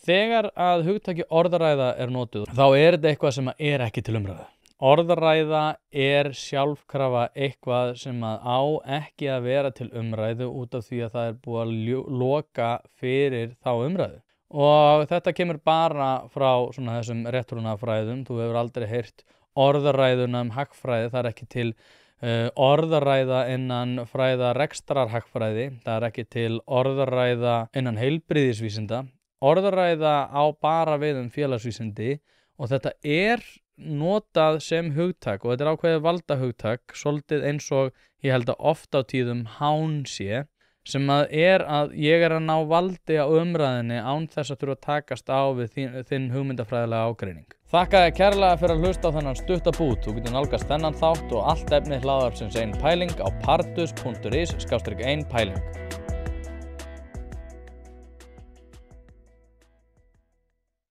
Þegar að hugtakið orðræða notuð, þá þetta eitthvað sem ekki til umræðu. Orðræða sjálfkrafa eitthvað sem á ekki að vera til umræðu út af því að það búið að loka fyrir þá umræðu. Og þetta kemur bara frá svona þessum réttrúnaðarfræðum. Þú hefur aldrei heyrt orðræðuna hagfræði, það ekki til orðræða innan fræða rekstrarhagfræði, það ekki til orðræða innan heilbrigðisvísinda. Orðræða á bara við félagsvísindi og þetta notað sem hugtak og þetta ákveðið valdahugtak, svolítið eins og ég held að oft á tíðum hán sé, sem að ég að ná valdi á umræðinni án þess að þurfa að takast á við þinn hugmyndafræðilega ágreining. Þakka þér kærlega fyrir að hlusta á þennan stutta bút. Þú getur nálgast þennan þátt og allt efni hlaðvarpsins Ein pæling á pardus.is/ein pæling.